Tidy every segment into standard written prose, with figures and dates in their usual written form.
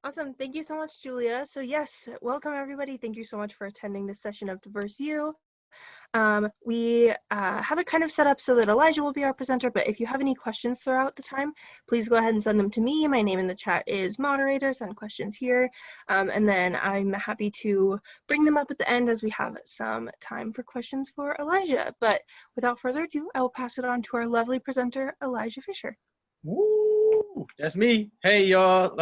Awesome. Thank you so much, Julia. So yes, welcome everybody. Thank you so much for attending this session of DiverseU. We have it kind of set up so that Elijah will be our presenter, but if you have any questions throughout the time, please go ahead and send them to me. My name in the chat is moderator, send questions here, and then I'm happy to bring them up at the end as we have some time for questions for Elijah. But without further ado, I will pass it on to our lovely presenter, Elijah Fisher. Woo! That's me. Hey, y'all.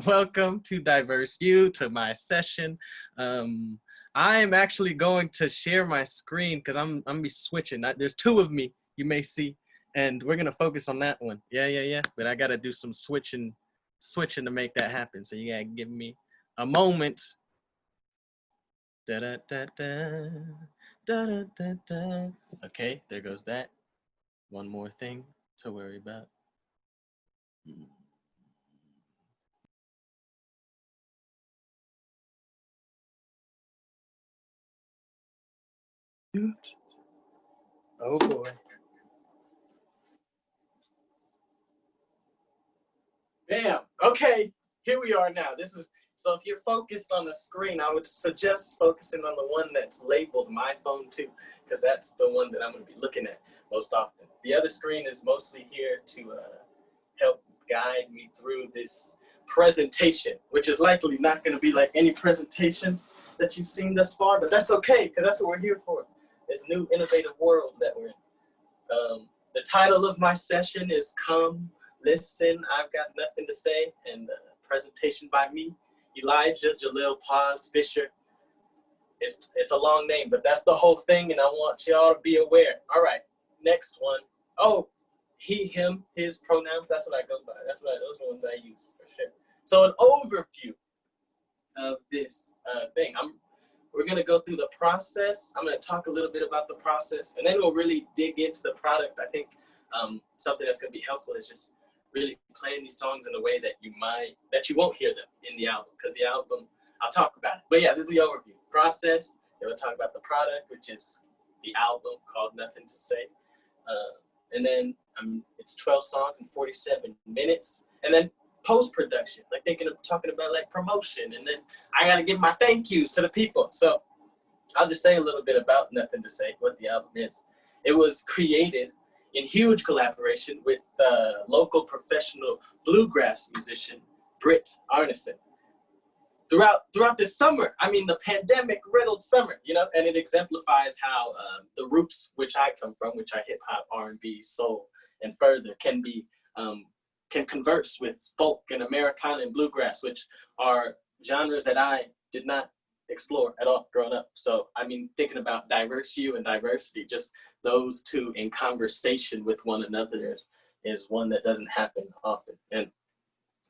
Welcome to DiverseU, to my session. I'm actually going to share my screen because I'm gonna be switching. There's two of me, you may see, and we're gonna focus on that one. Yeah. But I gotta do some switching to make that happen. So you gotta give me a moment. Da da da da da da da da. Okay, there goes that. One more thing to worry about. Oh boy. Bam. Okay, here we are now. So if you're focused on the screen, I would suggest focusing on the one that's labeled my phone too, because that's the one that I'm going to be looking at most often. The other screen is mostly here to help guide me through this presentation, which is likely not going to be like any presentations that you've seen thus far, but that's okay, because that's what we're here for. This new innovative world that we're in. The title of my session is Come, Listen, I've Got Nothing to Say, and presentation by me, Elijah Jalil Paz Fisher. It's a long name, but that's the whole thing, and I want y'all to be aware. All right, next one. Oh, he, him, his pronouns, that's what I go by. Those are the ones I use for sure. So an overview of this thing. We're gonna go through the process. I'm gonna talk a little bit about the process, and then we'll really dig into the product. I think something that's gonna be helpful is just really playing these songs in a way that you won't hear them in the album, because the album, I'll talk about it. But yeah, this is the overview. Process, then we'll talk about the product, which is the album called Nothing to Say. And then it's 12 songs in 47 minutes. And then post-production, like talking about like promotion. And then I gotta give my thank yous to the people. So I'll just say a little bit about Nothing to Say, what the album is. It was created in huge collaboration with local professional bluegrass musician, Britt Arneson. Throughout this summer, I mean, the pandemic-riddled summer, you know, and it exemplifies how the roots which I come from, which are hip-hop, R&B, soul, and further, can converse with folk and Americana and bluegrass, which are genres that I did not explore at all growing up. So, I mean, thinking about DiverseU and diversity, just those two in conversation with one another is one that doesn't happen often. And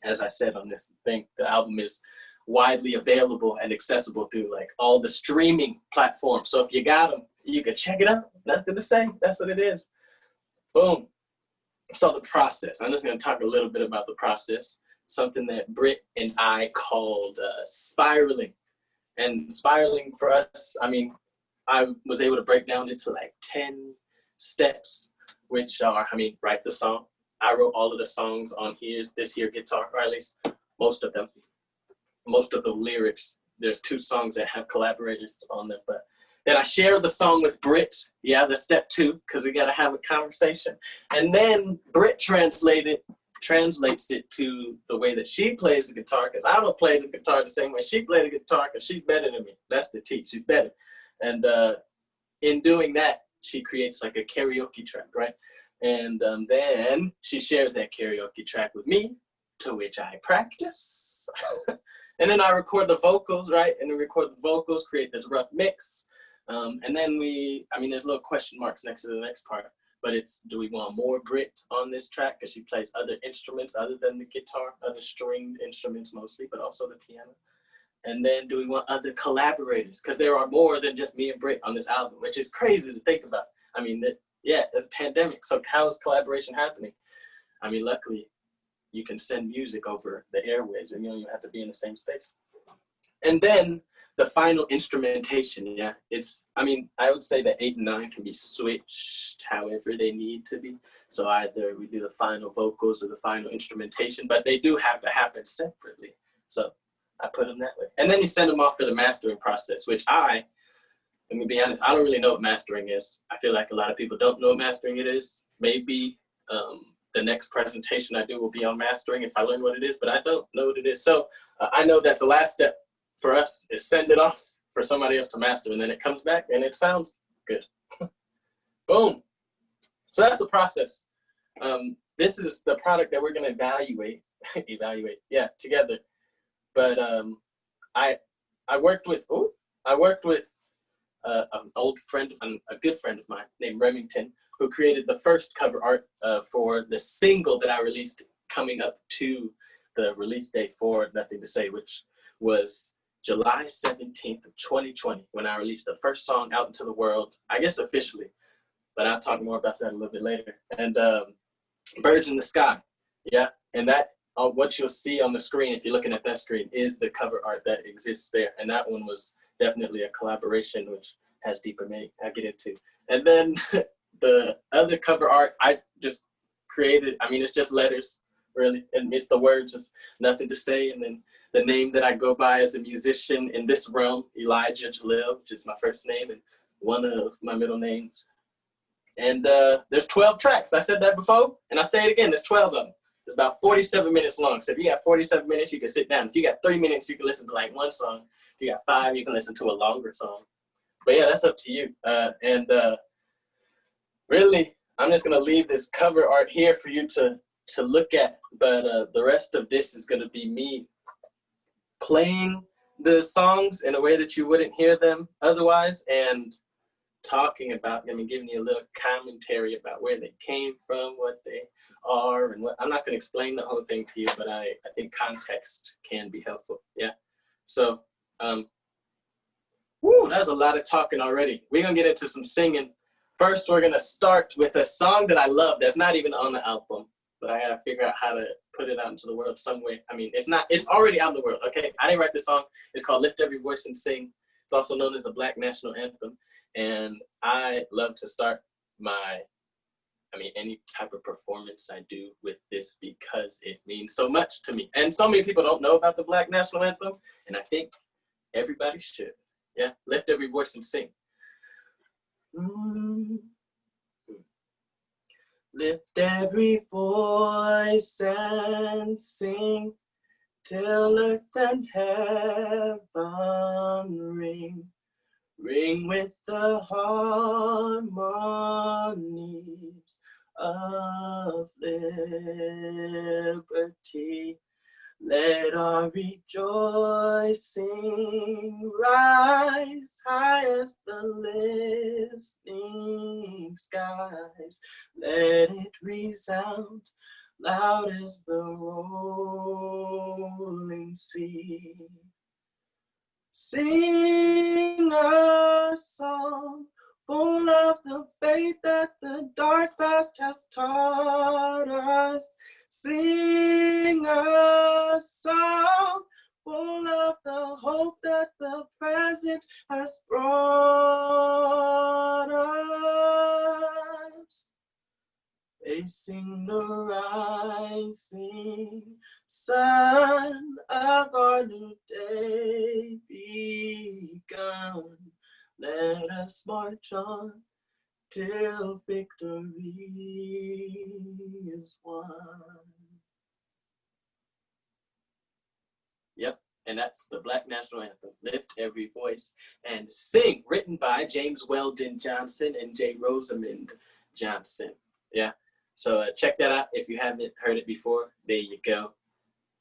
as I said on this thing, the album is widely available and accessible through like all the streaming platforms. So if you got them, you can check it out. Nothing to say. That's what it is. Boom. So the process. I'm just going to talk a little bit about the process. Something that Britt and I called spiraling. And spiraling for us, I mean, I was able to break down into like 10 steps, which are, write the song. I wrote all of the songs on this here guitar, or at least most of them. Most of the lyrics, there's 2 songs that have collaborators on them, but then I shared the song with Britt. Yeah, that's step 2, because we got to have a conversation. And then Britt translates it to the way that she plays the guitar, because I don't play the guitar the same way she played the guitar, because she's better than me. That's the T, she's better. And in doing that, she creates like a karaoke track, right? And then she shares that karaoke track with me, to which I practice. And then I record the vocals, right? And we record the vocals, create this rough mix. And then there's little question marks next to the next part, but it's, do we want more Britt on this track? Because she plays other instruments other than the guitar, other stringed instruments mostly, but also the piano. And then do we want other collaborators? Because there are more than just me and Britt on this album, which is crazy to think about. It's a pandemic, so how is collaboration happening? Luckily, you can send music over the airwaves, and you have to be in the same space. And then the final instrumentation, yeah, I would say that 8 and 9 can be switched however they need to be. So either we do the final vocals or the final instrumentation, but they do have to happen separately. So I put them that way. And then you send them off for the mastering process, which let me be honest, I don't really know what mastering is. I feel like a lot of people don't know what mastering it is. Maybe the next presentation I do will be on mastering if I learn what it is, but I don't know what it is. So I know that the last step for us is send it off for somebody else to master, and then it comes back and it sounds good. Boom. So that's the process. This is the product that we're going to evaluate, together. But I worked with an old friend, a good friend of mine named Remington, who created the first cover art for the single that I released coming up to the release date for Nothing to Say, which was July 17th of 2020, when I released the first song out into the world, I guess officially, but I'll talk more about that a little bit later. And Birds in the Sky, yeah, and that what you'll see on the screen, if you're looking at that screen, is the cover art that exists there, and that one was definitely a collaboration, which has deeper meaning I'll get into. And then the other cover art I just created, I mean, it's just letters, really, and it's the words, just Nothing to Say, and then the name that I go by as a musician in this realm, Elijah Jalil, which is my first name and one of my middle names. And there's 12 tracks. I said that before, and I say it again, there's 12 of them. It's about 47 minutes long. So if you got 47 minutes, you can sit down. If you got 3 minutes, you can listen to like one song. If you got 5, you can listen to a longer song. But yeah, that's up to you. Really, I'm just gonna leave this cover art here for you to look at. But the rest of this is gonna be me playing the songs in a way that you wouldn't hear them otherwise, and talking about them and giving you a little commentary about where they came from, what they are, and what. I'm not going to explain the whole thing to you, but I think context can be helpful. Yeah. So, that was a lot of talking already. We're going to get into some singing. First, we're going to start with a song that I love that's not even on the album, but I got to figure out how to put it out into the world some way. I mean, it's already out in the world, okay? I didn't write the song. It's called Lift Every Voice and Sing. It's also known as a Black national anthem. And I love to start any type of performance I do with this because it means so much to me. And so many people don't know about the Black national anthem, and I think everybody should. Yeah, lift every voice and sing. Lift every voice and sing till earth and heaven ring. Ring with the harmonies of liberty. Let our rejoicing rise high as the listening skies. Let it resound loud as the rolling sea. Sing a song full of the faith that the dark past has taught us. Sing a song full of the hope that the present has brought us. Facing the rising sun of our new day begun. Let us march on till victory is won. Yep, and that's the Black National Anthem, Lift Every Voice and Sing, written by James Weldon Johnson and J. Rosamond Johnson. Yeah, so check that out if you haven't heard it before. There you go.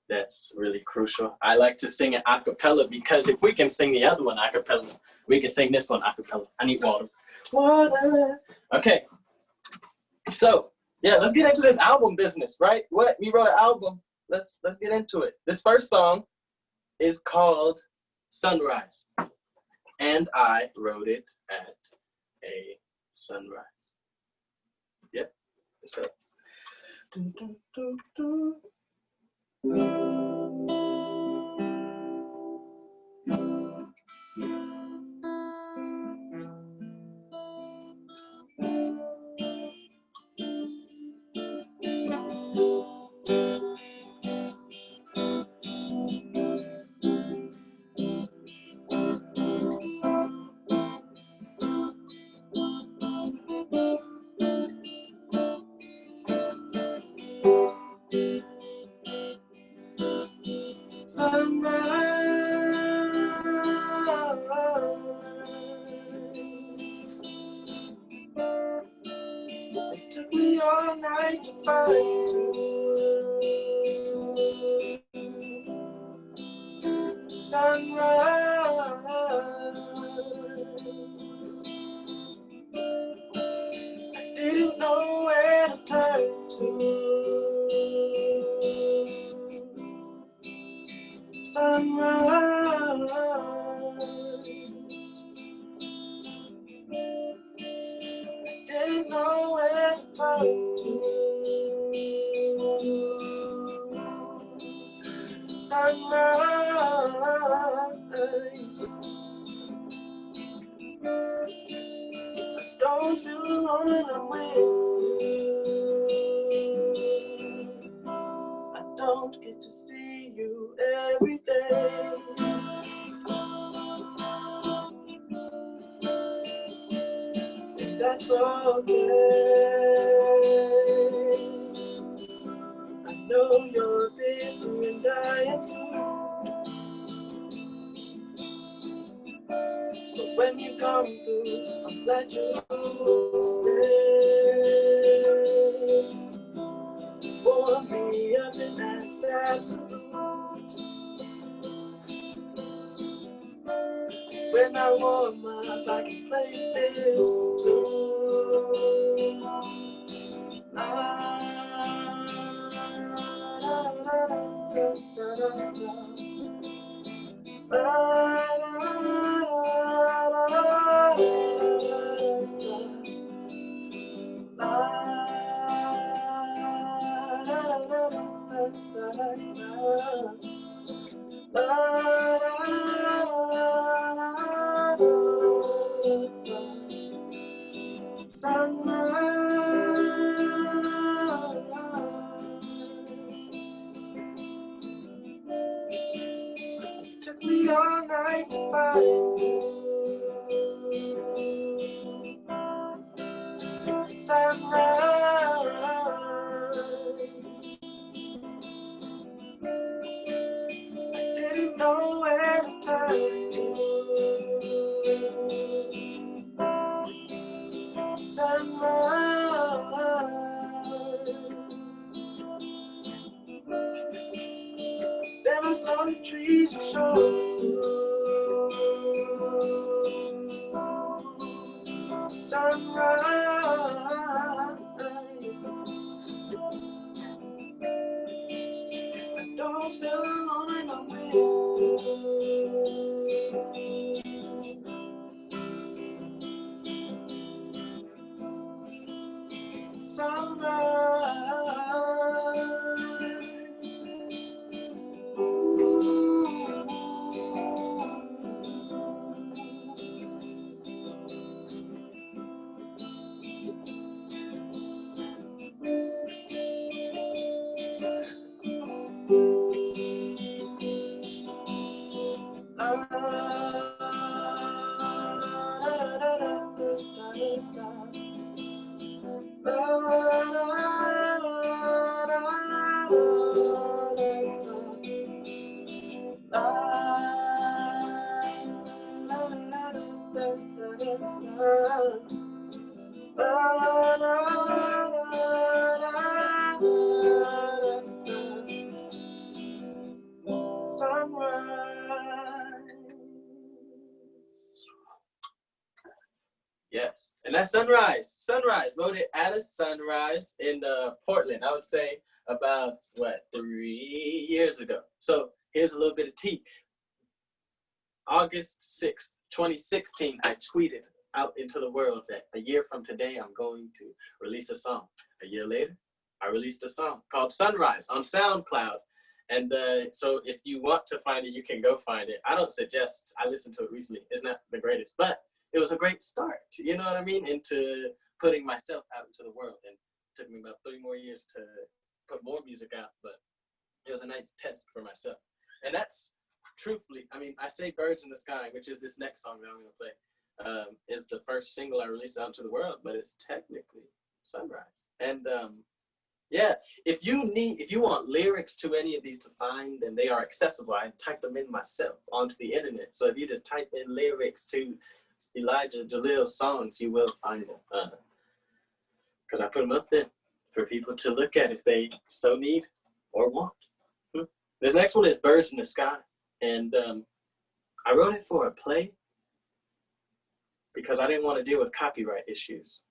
That's really crucial. I like to sing it a cappella because if we can sing the other one a cappella, we can sing this one a cappella. I need water. Water. Okay. So, yeah, let's get into this album business, right? What? We wrote an album. Let's get into it. This first song is called Sunrise. And I wrote it at a sunrise. Yep. So. Dun, dun, dun, dun. It took me all night to find you. Sunrise. I didn't know where to turn to. Sunrise. Didn't know where to turn to. Sunrise. I don't feel alone when I'm with you. I don't get to see you every day. And that's okay. I know you're busy and I am too. But when you come through, I'm glad you stay. Warm me up and that's absolute. When I warm up, I can play this tune. La, la, la, la, la, took me all night to find you. Sunrise. I didn't know where to turn to. Sunrise. Then I saw the trees you showed. Sunrise. I don't feel alone when I'm with you. Yes, and that's Sunrise. Sunrise, wrote it at a sunrise in Portland. I would say about, 3 years ago. So here's a little bit of tea. August 6th, 2016, I tweeted out into the world that a year from today, I'm going to release a song. A year later, I released a song called Sunrise on SoundCloud. And so if you want to find it, you can go find it. I don't suggest, I listened to it recently. It's not the greatest, but it was a great start, you know what I mean? Into putting myself out into the world. And it took me about 3 more years to put more music out, but it was a nice test for myself. And that's truthfully, I mean, I say Birds in the Sky, which is this next song that I'm gonna play, is the first single I released out to the world, but it's technically Sunrise. And Yeah, if you want lyrics to any of these to find, then they are accessible. I type them in myself onto the internet. So if you just type in lyrics to Elijah Jalil's songs, you will find them. Because I put them up there for people to look at if they so need or want. This next one is Birds in the Sky. And I wrote it for a play because I didn't want to deal with copyright issues.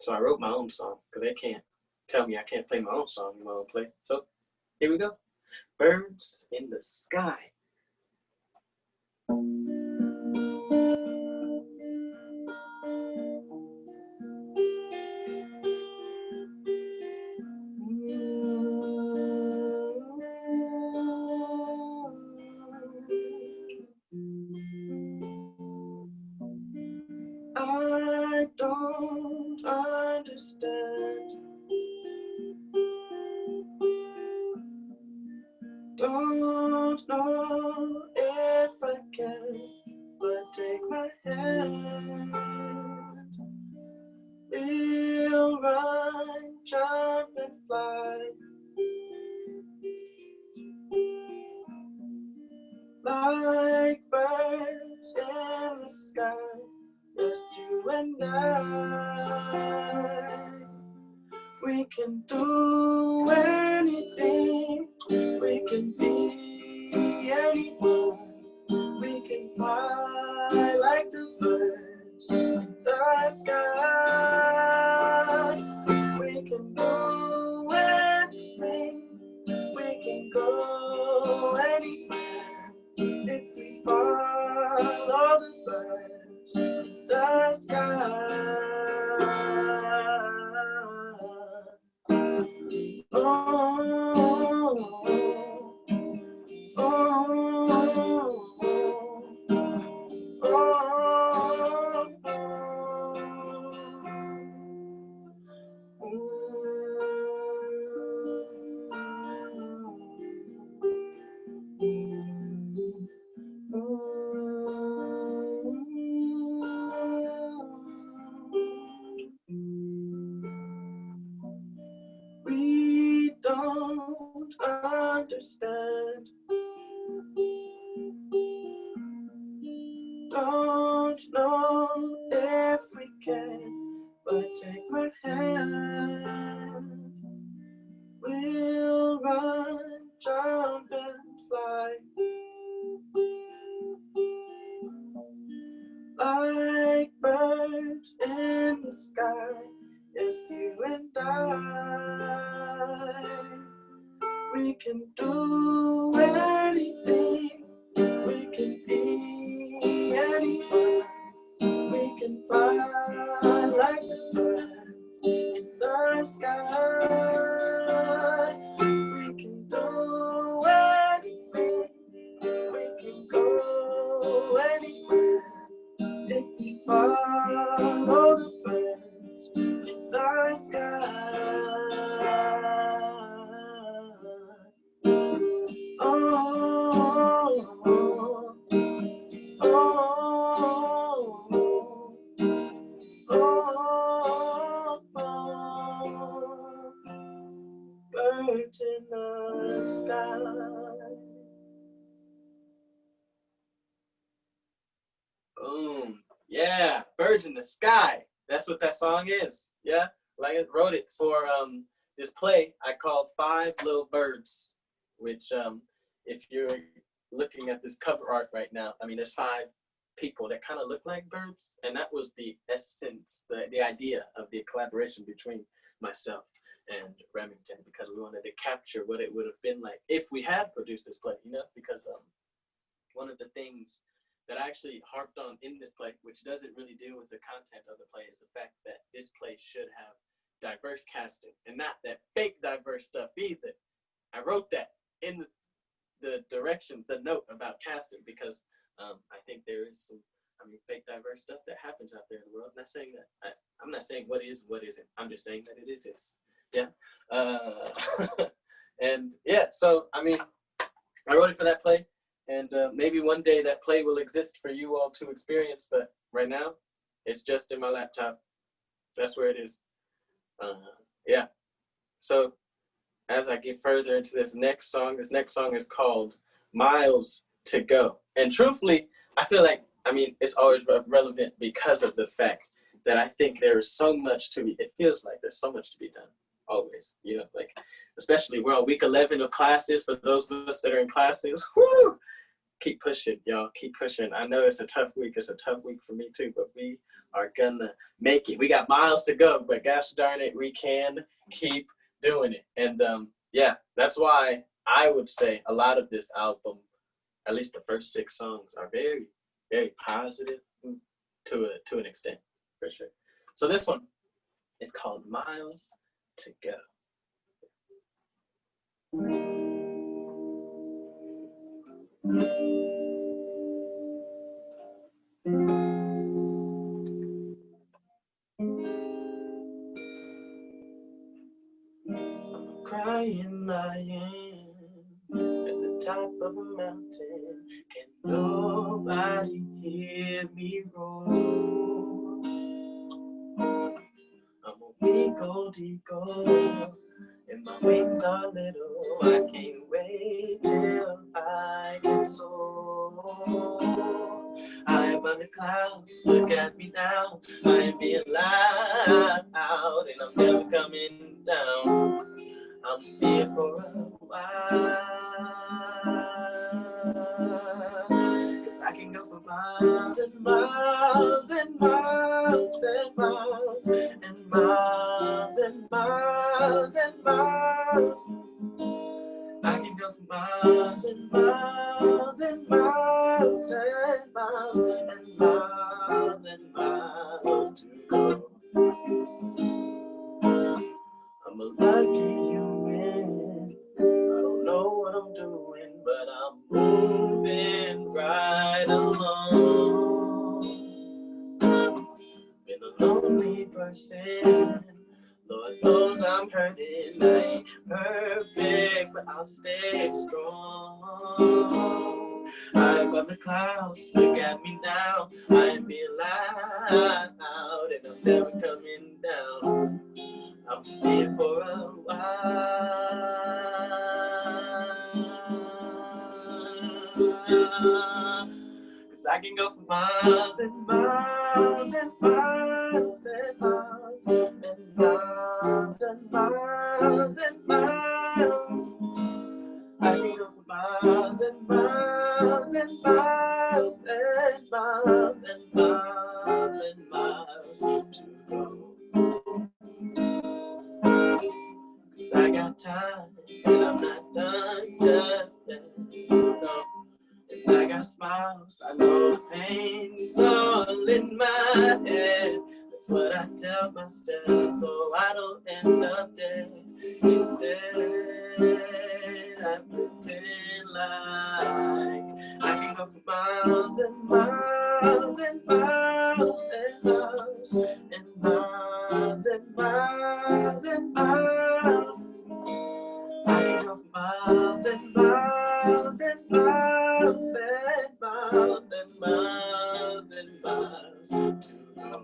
So I wrote my own song because they can't tell me I can't play my own song in my own play. So here we go. Birds in the Sky. I don't understand. Don't know if I can, but take my hand. We'll run, jump, and fly. Like birds in the sky, just you and I. We can do anything, we can be anyone. We can fly like the birds in the sky. We can do anything, we can go anywhere if we follow the birds in the sky. We don't understand. Don't know if we can, but take my hand. We'll run, jump, and fly. Like birds in the sky, it's you and I. We can do anything, we can be anyone. We can fly like the birds in the sky. We can do anything, we can go anywhere if we follow the birds in the sky. Birds in the sky. Boom. Yeah, Birds in the Sky. That's what that song is. Yeah, like I wrote it for this play I called Five Little Birds, which if you're looking at this cover art right now, I mean, there's 5 people that kind of look like birds, and that was the essence, the idea of the collaboration between myself and Remington, because we wanted to capture what it would have been like if we had produced this play, you know, because one of the things that I actually harped on in this play, which doesn't really deal with the content of the play, is the fact that this play should have diverse casting, and not that fake diverse stuff either. I wrote that in the direction, the note about casting, because I think there is some, fake diverse stuff that happens out there in the world. I'm not saying that. I'm not saying what is, what isn't. I'm just saying that it exists. Yeah. And yeah, so, I wrote it for that play. And maybe one day that play will exist for you all to experience, but right now, it's just in my laptop. That's where it is. Yeah. So as I get further into this next song is called Miles to Go. And truthfully, I feel like, I mean, it's always relevant because of the fact that I think there is so much to be, it feels like there's so much to be done, always, you know, like, especially we're on week 11 of classes. For those of us that are in classes, whoo, keep pushing, y'all, keep pushing. I know it's a tough week for me too, but we are gonna make it. We got miles to go, but gosh darn it, we can keep doing it. And yeah, that's why I would say a lot of this album, at least the first 6 songs, are very, very positive to an extent, for sure. So this one is called Miles to Go. I'm crying I am at the top of a mountain. Can nobody hear me roar? I'm a weak old eagle, and my wings are little. I can't wait till I can soar. I am on the clouds, look at me now. I am being loud, and I'm never coming down. I'm here for a while, 'cause I can go for miles and miles and miles and miles and miles and miles and miles. I can go for miles and miles and miles and miles and miles and miles to go. I'm a lucky human. I don't know what I'm doing, but I'm moving right along. Been a lonely person. Lord knows I'm hurting. I ain't perfect, but I'll stay strong. I'm on the clouds, look at me now. I am being loud, and I'm never coming down. I'm here for a while, 'cause I can go for miles and miles and miles and miles and miles and miles and miles. I can go for miles and miles and miles and miles and miles and miles to go. 'Cause I got time and I'm not done just yet. No. If I got smiles, I know the pain's all in my head. That's what I tell myself, so I don't end up dead. Instead, I pretend like I can go for miles and miles and miles and miles and miles and miles and miles. I can go for miles and miles and miles and miles and miles and miles to go.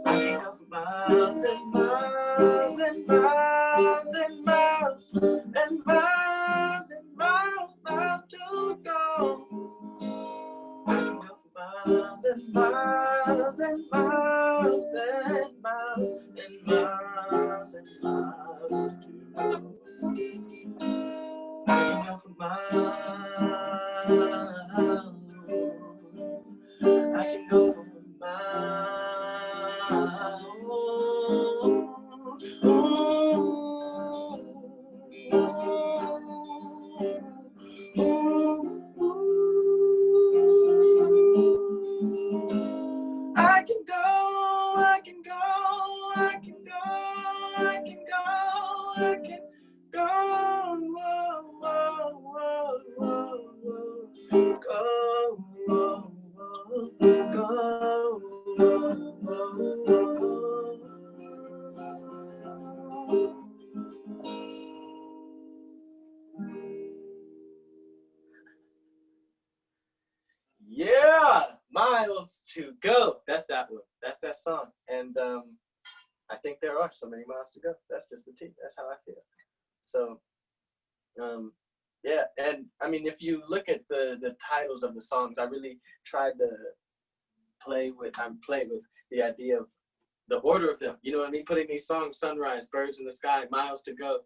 I can go for miles and miles and miles and miles and miles and miles, miles to go. I can go for miles and miles and miles and miles and miles and miles to go. I can go for miles. I can go for miles. I can go, I can go, I can go, I can go, I can go, whoa, whoa, whoa, whoa, whoa, go, whoa, whoa, go, whoa, whoa, whoa. Yeah, miles to go. That's that one. That's that song. And I think there are so many miles to go. That's just the T. That's how I feel. So, yeah, and I mean, if you look at the titles of the songs, I really tried to play with the idea of the order of them. You know what I mean? Putting these songs, Sunrise, Birds in the Sky, Miles to Go.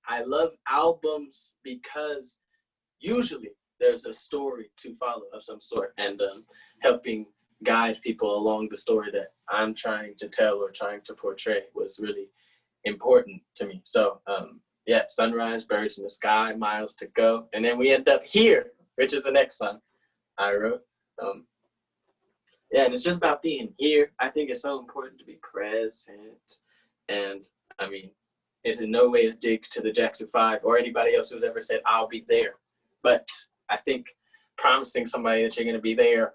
I love albums because usually there's a story to follow of some sort, and helping guide people along the story that I'm trying to tell or trying to portray was really important to me. So yeah, Sunrise, Birds in the Sky, Miles to Go, and then we end up here, which is the next song I wrote. Yeah, and it's just about being here. I think it's so important to be present. And I mean, it's in no way a dig to the Jackson 5 or anybody else who's ever said, I'll be there. But I think promising somebody that you're going to be there,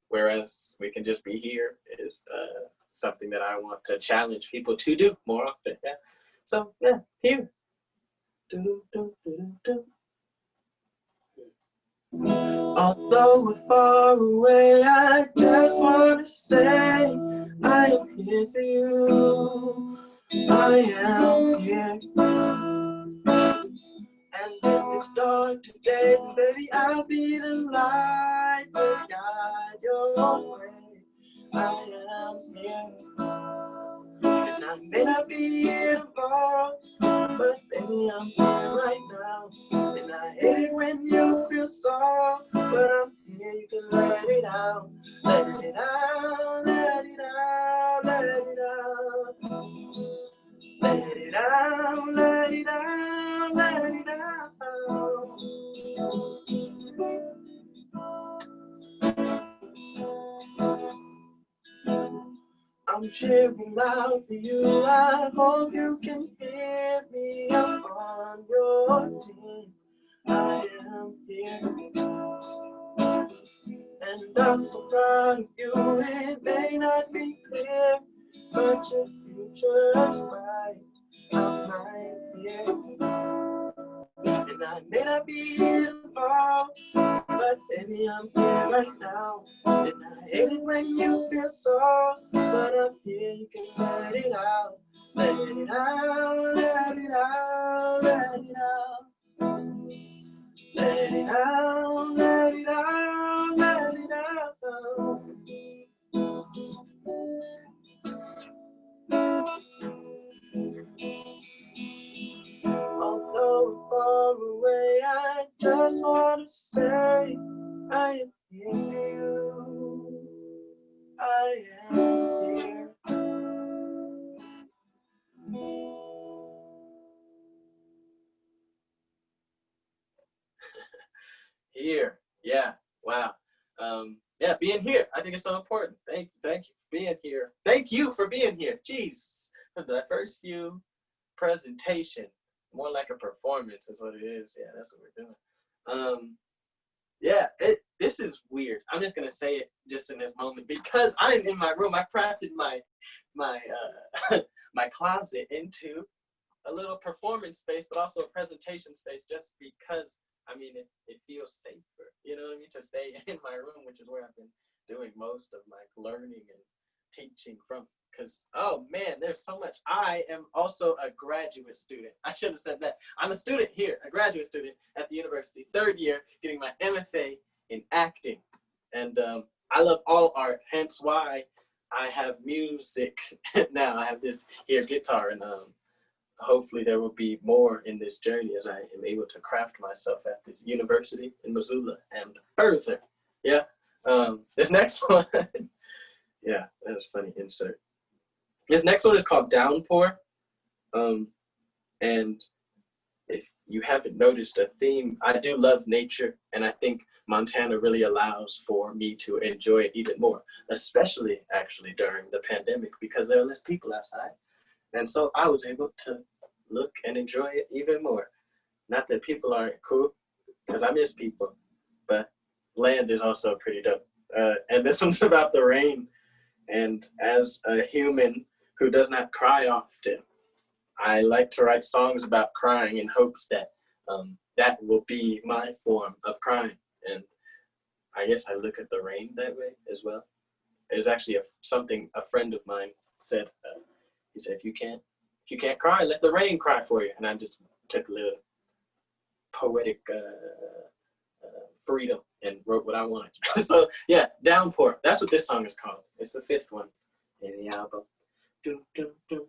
whereas we can just be here, is something that I want to challenge people to do more often. Yeah. So, yeah, here. Do, do, do, do. Although we're far away, I just want to say I am here for you. I am here. And if it's dark today, baby, I'll be the light to guide your way. I am here. And I may not be here tomorrow, but baby, I'm here right now. And I hate it when you feel sorrow, but I'm here, you can let it out. Let it out, let it out, let it out. Let it out, let it out, let it out. I'm cheering loud for you. I hope you can hear me. I'm on your team. I am here. And I'm so proud of you. It may not be clear, but your future's bright. I'm right here. And I may not be here tomorrow, but baby, I'm here right now. And I hate it when you feel so, but I'm here, you can let it out. Let it out, let it out, let it out. Let it out, let it out, let it out. Although we're far away, I just want to say I am here for you. I am here. Here, yeah, wow. Yeah, being here, I think it's so important. Thank you for being here. Thank you for being here. Jesus, the first few presentation, more like a performance is what it is. Yeah, that's what we're doing. Yeah, this is weird. I'm just gonna say it just in this moment because I'm in my room. I crafted my my closet into a little performance space, but also a presentation space, just because I mean it feels safer. You know what I mean, to stay in my room, which is where I've been doing most of my learning and teaching from. Because, oh man, there's so much. I am also a graduate student. I should have said that. I'm a student here, a graduate student at the university, third year, getting my MFA in acting. And I love all art, hence why I have music now. I have this here guitar, and hopefully there will be more in this journey as I am able to craft myself at this university in Missoula and further. Yeah. This next one, yeah, that was a funny insert. This next one is called Downpour. And if you haven't noticed a theme, I do love nature, and I think Montana really allows for me to enjoy it even more, especially actually during the pandemic because there are less people outside. And so I was able to look and enjoy it even more. Not that people aren't cool, because I miss people, but land is also pretty dope. And this one's about the rain. And as a human who does not cry often, I like to write songs about crying in hopes that that will be my form of crying. And I guess I look at the rain that way as well. It was actually something a friend of mine said, he said, if you can't cry, let the rain cry for you. And I just took a little poetic freedom and wrote what I wanted. So yeah, Downpour. That's what this song is called. It's the 5th one in the album. Dum, dum, dum.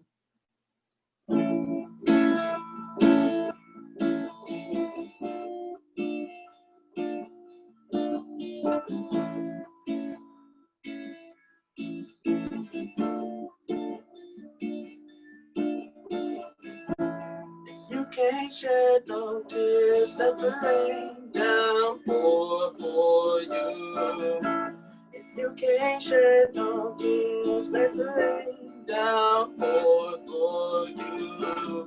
You can't shed no tears, let the rain down pour for you. If you can't shed no tears, let the rain down pour for you.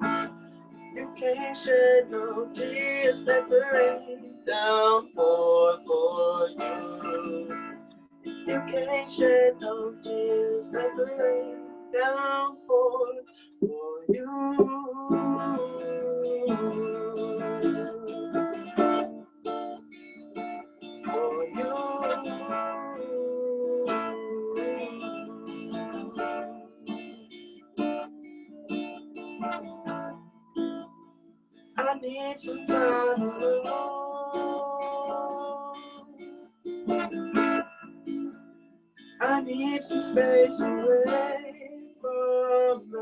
You can't shed no tears, let the rain down pour for you. You can't shed no tears, let the rain down pour for you. For you. I need some time alone. I need some space away from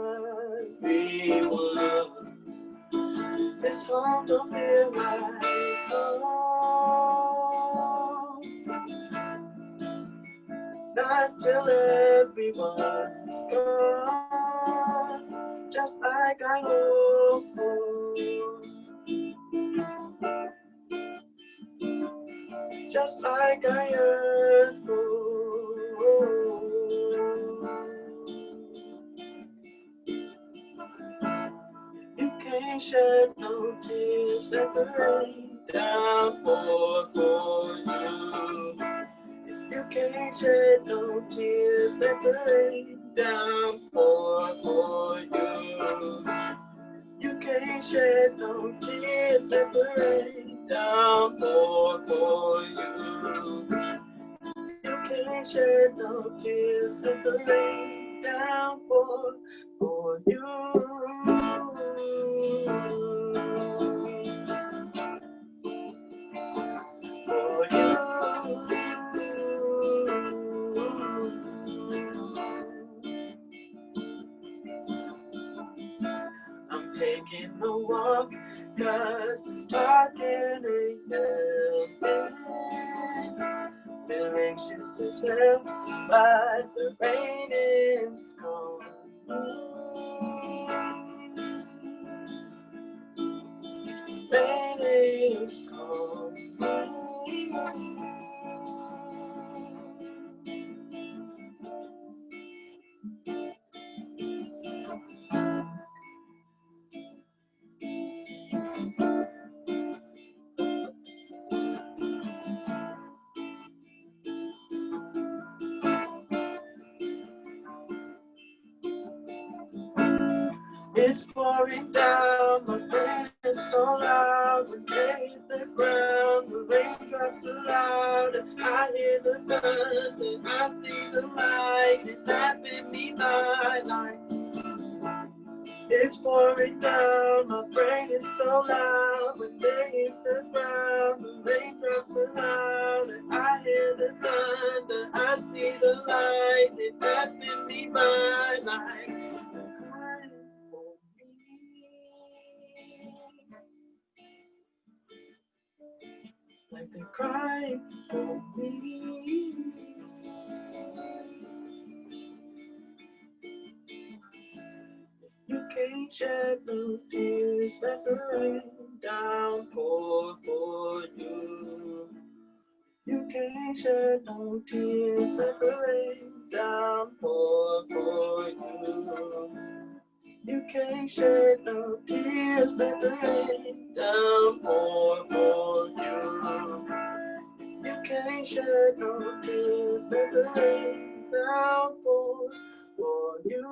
everyone. This home don't feel like home. Not till everyone's gone, just like I hope. Just like I yearn for. You can't shed no tears, let the rain down pour for you. You can't shed no tears, let the rain down pour for you. You can't shed no tears, let the rain down pour for you. You can't shed no tears, let the rain down pour for you. For you. I'm taking a walk, 'cause this talking ain't helping. Feel anxious as hell, but the rain is gone. Rain is gone. It's pouring down, my brain is so loud. When they hit the ground, the raindrops are loud. I hear the thunder, I see the light, it's passing me by like. It's pouring down, my brain is so loud. When they hit the ground, the raindrops are loud. I hear the thunder, I see the light, it's passing me by like. Like they're crying for me. You can't shed no tears, let the rain down pour for you. You can't shed no tears, let the rain down pour for you. You can't shed no tears, let the rain down pour for you. You can't shed no tears, let the rain down pour for you.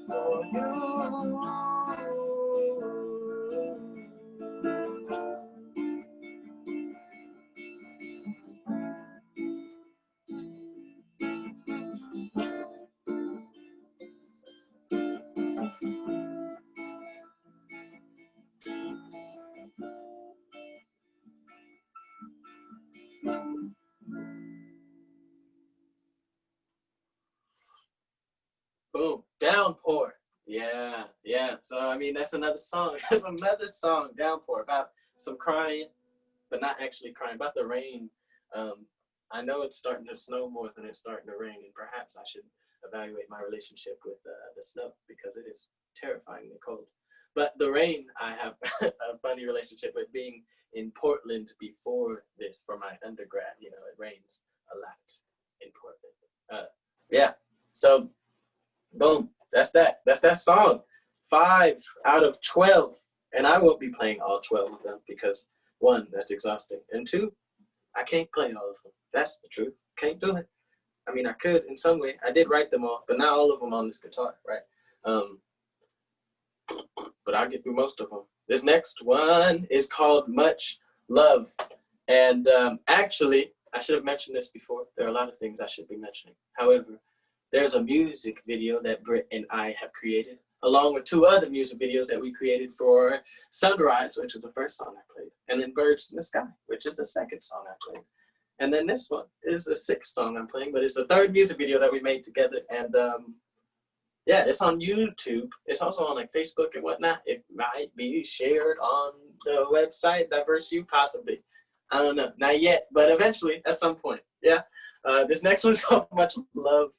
For you. Yeah. So I mean, that's another song. There's another song, Downpour, about some crying, but not actually crying, about the rain. I know it's starting to snow more than it's starting to rain, and perhaps I should evaluate my relationship with the snow, because it is terrifyingly cold. But the rain, I have a funny relationship with. Being in Portland before this for my undergrad, you know, it rains a lot in Portland. Yeah. So boom, that's that. That's that song. 5 out of 12. And I won't be playing all 12 of them because, one, that's exhausting. And two, I can't play all of them. That's the truth. Can't do it. I mean, I could in some way. I did write them all, but not all of them on this guitar, right? But I'll get through most of them. This next one is called Much Love. And actually, I should have mentioned this before. There are a lot of things I should be mentioning. However, there's a music video that Britt and I have created, along with 2 other music videos that we created for Sunrise, which is the first song I played, and then Birds in the Sky, which is the second song I played. And then this one is the 6th song I'm playing, but it's the 3rd music video that we made together. And yeah, it's on YouTube. It's also on like Facebook and whatnot. It might be shared on the website, DiverseU, possibly. I don't know, not yet, but eventually, at some point, yeah. This next one's called Much Love,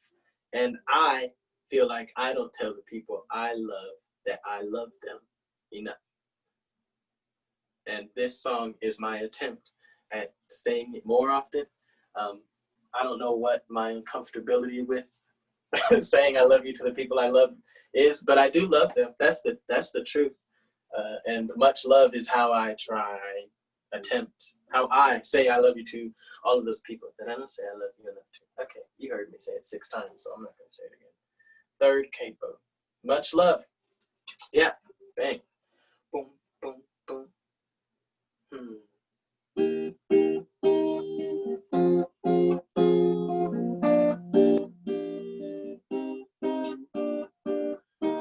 and I feel like I don't tell the people I love that I love them enough. And this song is my attempt at saying it more often. I don't know what my uncomfortability with saying I love you to the people I love is, but I do love them. That's the truth. And much love is how I how I say I love you to all of those people that I don't say I love you enough to. Okay, you heard me say it 6 times, so I'm not gonna say it again. 3rd capo. Much love. Yeah, bang. Boom, boom, boom.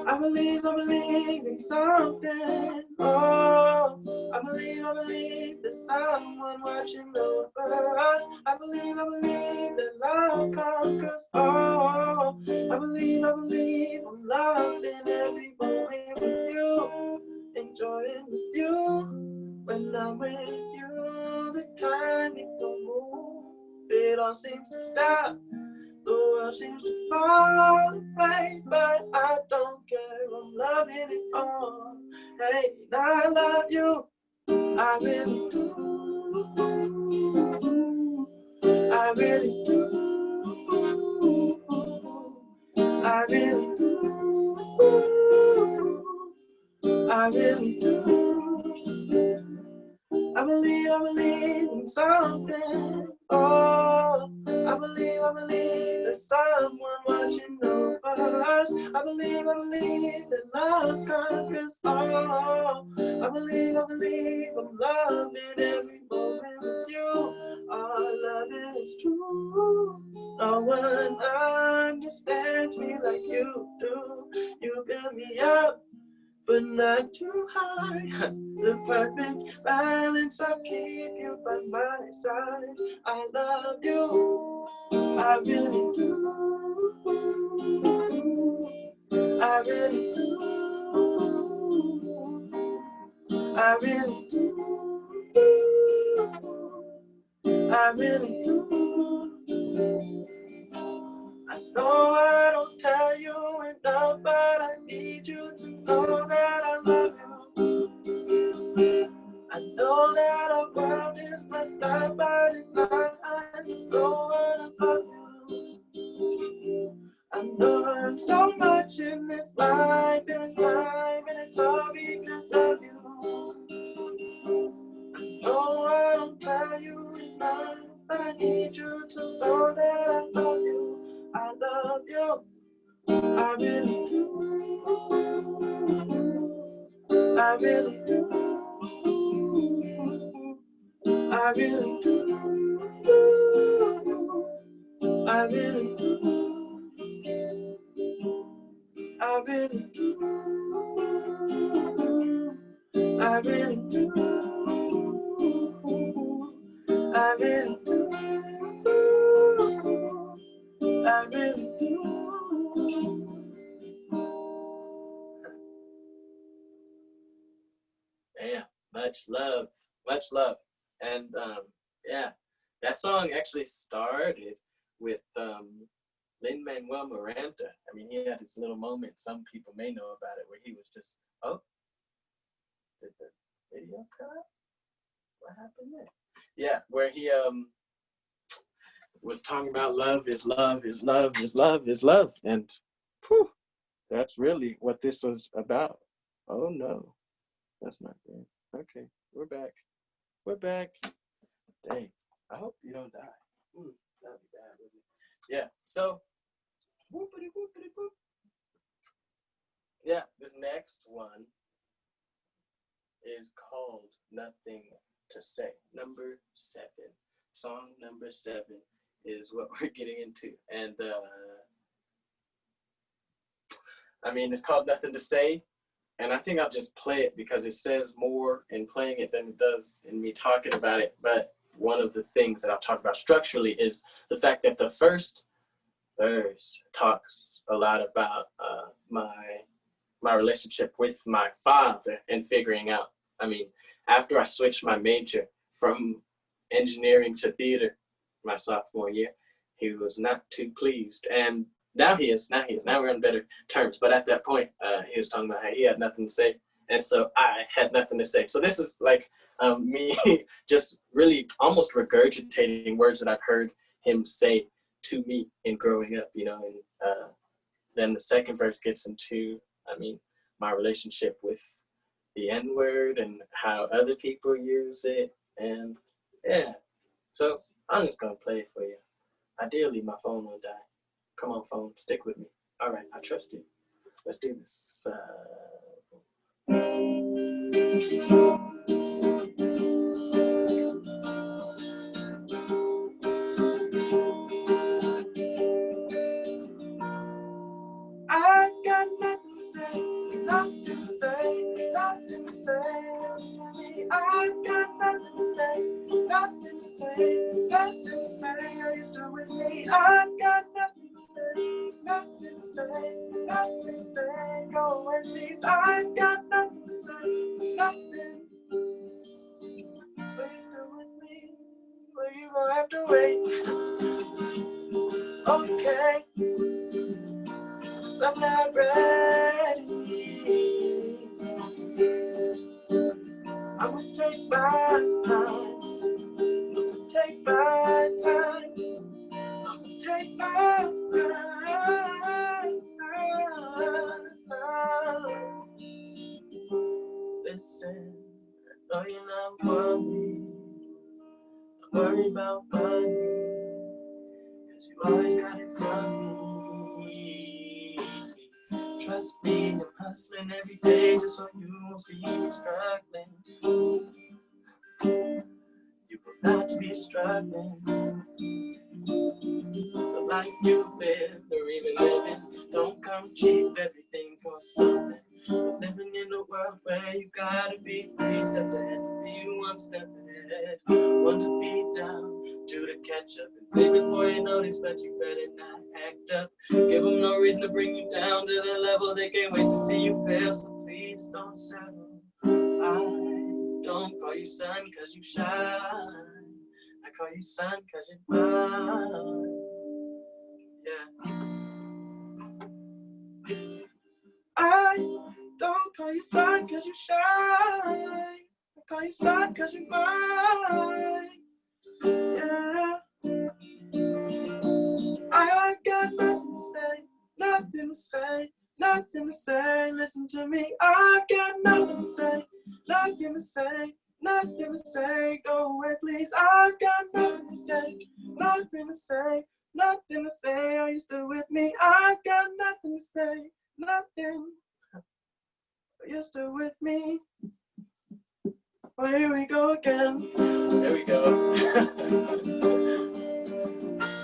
I believe in something. Oh, I believe there's someone watching over us. I believe that love conquers all. I believe I'm loved in every moment with you, enjoying with you. When I'm with you, the time it don't move. It all seems to stop. The world seems to fall away, but I don't care. I'm loving it all. Hey, I love you. I really do. I really do. I really do. I really do. I believe in something. Oh, I believe there's someone watching over us. I believe that love conquers all. I believe I'm loved in every moment with you. Our love is true. No one understands me like you do. You build me up, but not too high. The perfect balance, I'll keep you by my side. I love you, I really do. I really do. I really do. I really do. I know I don't tell you enough, but I need you to know that I love you. I know that our world is messed up, but in my eyes it's going above you. I know I'm so much in this life, in this time, and it's all because of you. I know I don't tell you enough, but I need you to know that I love you. I love you. I really do. I really do. I really do. I really do. I really do. I really do. I really do. I really do. Man, much love, much love. And yeah, that song actually started with Lin-Manuel Miranda. I mean, he had his little moment, some people may know about it, where he was just, oh, did the video cut? What happened there? Yeah, where he was talking about love is love is love is love is love. And whew, that's really what this was about. Oh no, that's not good. Okay, we're back. We're back. Dang, I hope you don't die. That'd be bad, wouldn't it? Yeah, so, whoopity whoopity whoop. Yeah, this next one is called Nothing to Say. Number 7. Song number 7 is what we're getting into. And I mean, it's called Nothing to Say. And I think I'll just play it because it says more in playing it than it does in me talking about it. But one of the things that I'll talk about structurally is the fact that the first verse talks a lot about my relationship with my father and figuring out, I mean, after I switched my major from engineering to theater my sophomore year, he was not too pleased. And now he is. Now we're on better terms. But at that point, he was talking about how he had nothing to say. And so I had nothing to say. So this is like me just really almost regurgitating words that I've heard him say to me in growing up, you know. And then the second verse gets into, I mean, my relationship with the N-word and how other people use it. And yeah, so I'm just gonna play it for you. Ideally, my phone will die. Come on, phone, stick with me. All right, I trust you. Let's do this. I got nothing to say, nothing to say, nothing to say. Listen to me. I got nothing to say, nothing to say, nothing to say. Are you still with me? I got nothing to say, nothing to say, nothing to say. Go away, please. I got nothing to say, nothing. Are you still with me? Well, you gonna have to wait. Okay. I'm not ready. I'm gonna take my time. I'm gonna take my time. I'm gonna take my time. Listen, I know you're not worried. I'm worried about money, 'cause you always got it from me. Trust me, I'm hustling every day just so you won't see me struggling. You will not be struggling. The life you live or even living don't come cheap, everything costs something. Living in a world where you gotta be 3 steps ahead, be 1 step ahead. 1 to be down, 2 to catch up, and 3 before you notice, but you better not act up. Give them no reason to bring you down to the level they can't wait to see you fail, so please don't settle. I don't call you son 'cause you shine, I call you son 'cause you're mine. Yeah. I don't call you son 'cause you shine, I call you son 'cause you're mine. Yeah. I got nothing to say, nothing to say, nothing to say. Listen to me. I got nothing to say, nothing to say, nothing to say. Go away, please. I got nothing to say, nothing to say, nothing to say. Are you still with me? I got nothing to say, nothing. Are you still with me? Well, here we go again. There we go.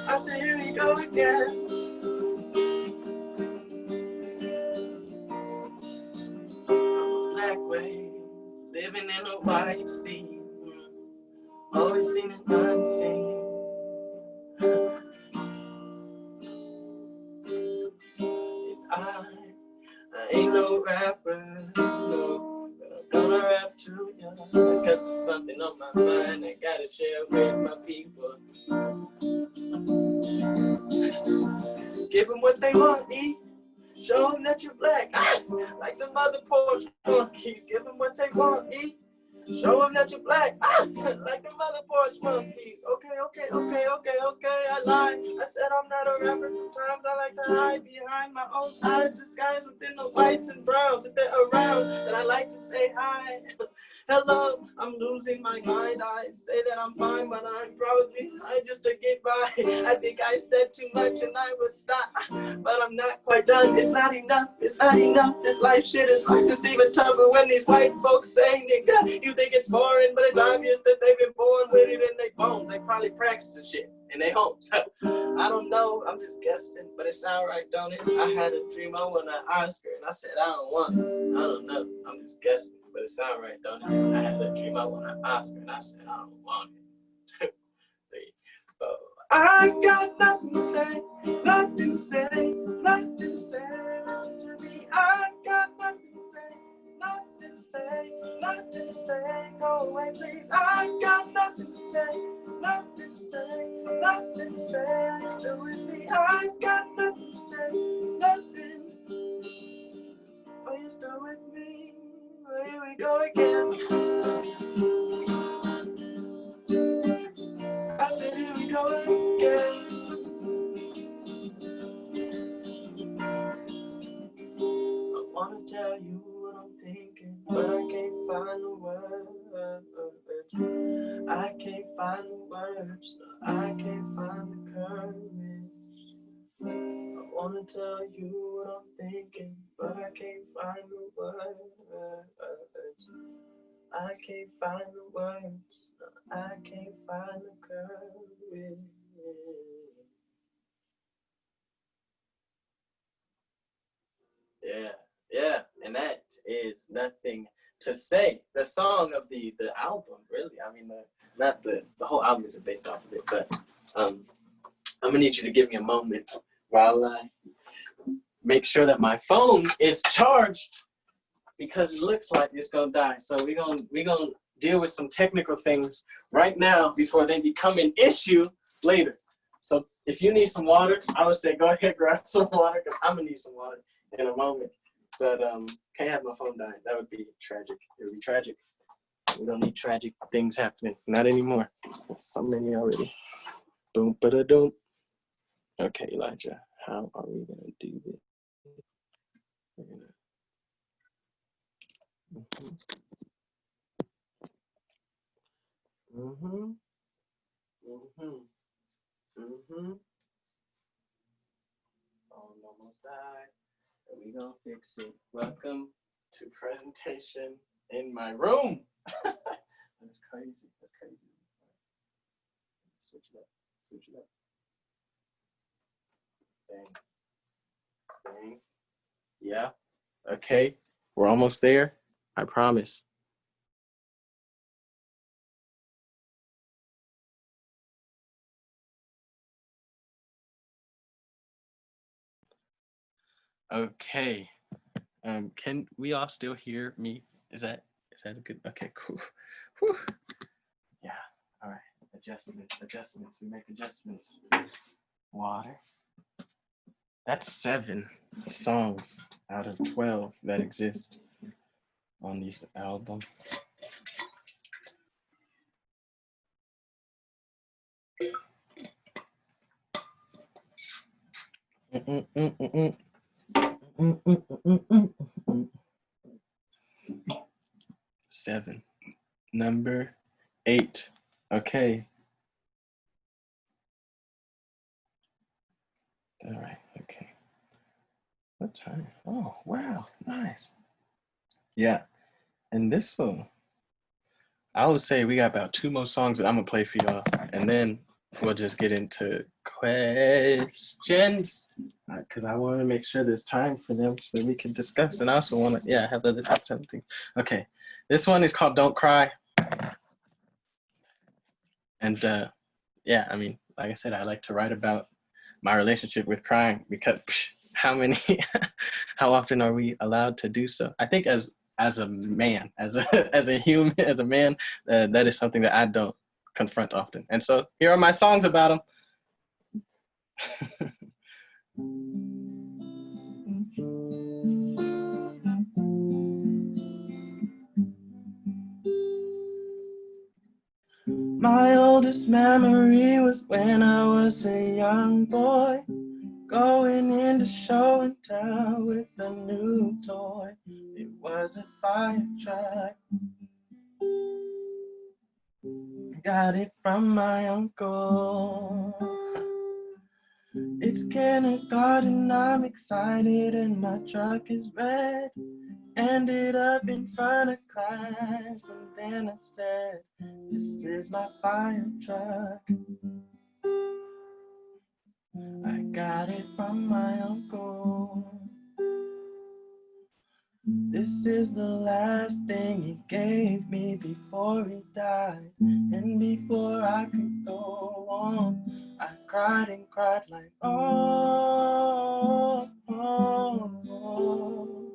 I say, here we go again. Black way, living in a white sea, always seen and unseen. I ain't no rapper, no, but I'm gonna rap to been on my mind. I gotta share with my people. Give them what they want, eat. Show them that you're black. Like the mother porch monkeys. Give them what they want, eat. Show them that you're black. Like the mother porch monkeys. Okay. I lied. I said I'm not a rapper. Sometimes I like to hide behind my own eyes, disguised within the whites and browns. If they're around, then I like to say hi. Hello, I'm losing my mind. I say that I'm fine, but I'm probably high just to get by. I think I said too much and I would stop, but I'm not quite done. It's not enough. It's not enough. This life shit is life. It's even tougher when these white folks say, nigga, you think it's foreign, but it's obvious that they've been born with it in their bones. They probably practicing shit in their homes. I don't know. I'm just guessing, but it sound right, don't it? I had a dream I won an Oscar, and I said I don't want it. I don't know. I'm just guessing, but it sound right, don't it? I had a dream I won an Oscar, and I said I don't want it. I got nothing to say, nothing to say, nothing to say. Listen to me. I got nothing to say, nothing to say, nothing to say. Go away, please. I got nothing to say, nothing to say, nothing to say. Are you still with me? I got nothing to say, nothing. Are you still with me? Well, here we go again. I said, here we go again. I wanna tell you what I'm thinking, but I can't find the words. I can't find the words. No, I can't find the courage. I wanna tell you what I'm thinking, but I can't find the words. I can't find the words. No, I can't find the courage. Yeah, and that is Nothing to Say, the song of the album, really. I mean, not the whole album isn't based off of it, but I'm gonna need you to give me a moment while I make sure that my phone is charged, because it looks like it's gonna die. So we're gonna deal with some technical things right now before they become an issue later. So if you need some water, I would say go ahead, grab some water, because I'm gonna need some water in a moment. But can't have my phone die. That would be tragic. It would be tragic. We don't need tragic things happening. Not anymore. So many already. Boom, ba-da-doom. Okay, Elijah, how are we gonna do this? We're gonna. Oh, almost died. And we gonna fix it. Welcome to presentation in my room. That's crazy. That's crazy. Switch it up. Switch it up. Bang. Bang. Yeah. Okay. We're almost there. I promise. Okay. Can we all still hear me? Is that a good? Okay, cool. Whew. Yeah. All right. Adjustments. We make adjustments. Water. That's 7 songs out of 12 that exist on this album. Seven. Number 8. Okay. All right. Okay. What time? Oh, wow. Nice. Yeah. And this one, I would say we got about 2 more songs that I'm going to play for y'all. And then we'll just get into questions. Because I want to make sure there's time for them so that we can discuss. And I also want to, have other things. Okay. This one is called Don't Cry. And I mean, like I said, I like to write about my relationship with crying, because how often are we allowed to do so? I think as as a man, as a human, as a man, that is something that I don't confront often. And so here are my songs about them. My oldest memory was when I was a young boy, going into show and tell with a new toy. It was a fire truck. Got it from my uncle. It's kindergarten, I'm excited, and my truck is red. Ended up in front of class, and then I said, "This is my fire truck. I got it from my uncle. This is the last thing he gave me before he died. And before I could go on, I cried and cried like, oh, oh, oh,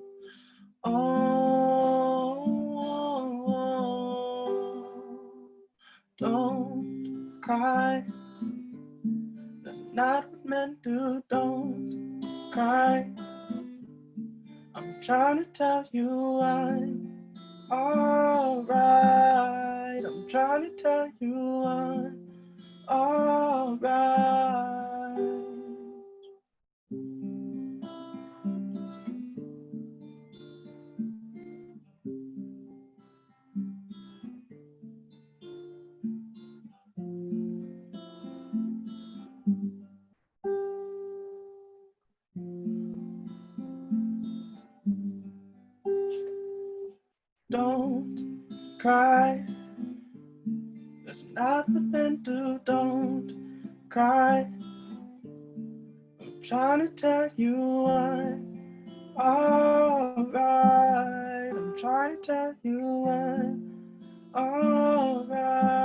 oh. Don't cry. That's not what men do. Don't cry. I'm trying to tell you I'm alright. I'm trying to tell you I'm alright. Don't cry. That's not what men do. Don't cry. I'm trying to tell you I'm alright. I'm trying to tell you I'm alright.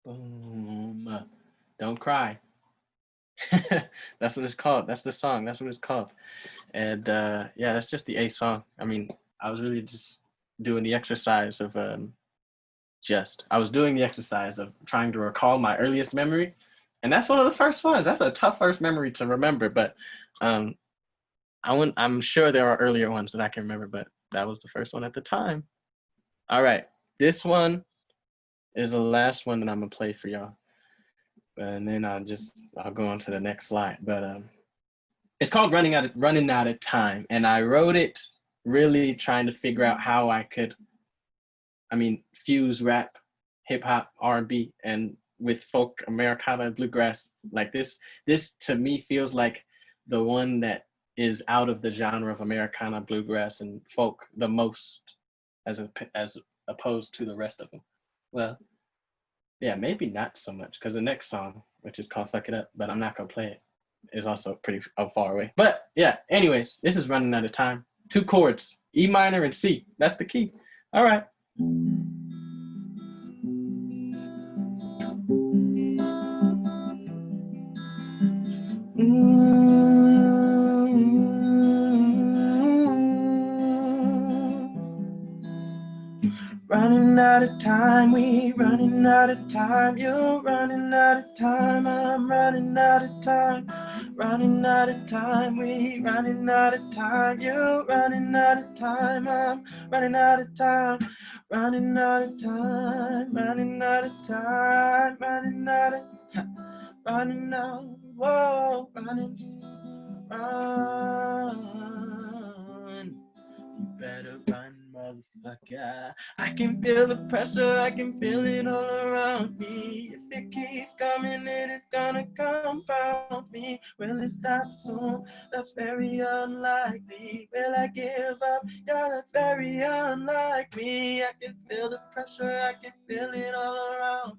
Boom. Don't cry. That's what it's called. That's the song. That's what it's called. And yeah, that's just the eighth song. I mean, I was really just doing the exercise of I was doing the exercise of trying to recall my earliest memory. And that's one of the first ones. That's a tough first memory to remember, but I'm sure there are earlier ones that I can remember, but that was the first one at the time. All right. This one is the last one that I'm gonna play for y'all. And then I'll go on to the next slide. But it's called running out of time. And I wrote it really trying to figure out how I could, fuse rap, hip hop, R&B, and with folk, Americana, bluegrass. Like this to me feels like the one that is out of the genre of Americana, bluegrass, and folk the most, as opposed to the rest of them. Well, yeah, maybe not so much, because the next song, which is called "Fuck It Up," but I'm not gonna play it, is also pretty far away. But yeah, anyways, this is running out of time. 2 chords, E minor and C. That's the key. All right. Running out of time, we running out of time, you're running out of time, I'm running out of time, running out of time, we running out of time, you're running out of time, I'm running out of time, running out of time, running out of time, running out of, running out, whoa, running, run. You better run, motherfucker. I can feel the pressure, I can feel it all around me. If it keeps coming, it is gonna compound me. Will it stop soon? That's very unlikely. Will I give up? Yeah, that's very unlike me. I can feel the pressure, I can feel it all around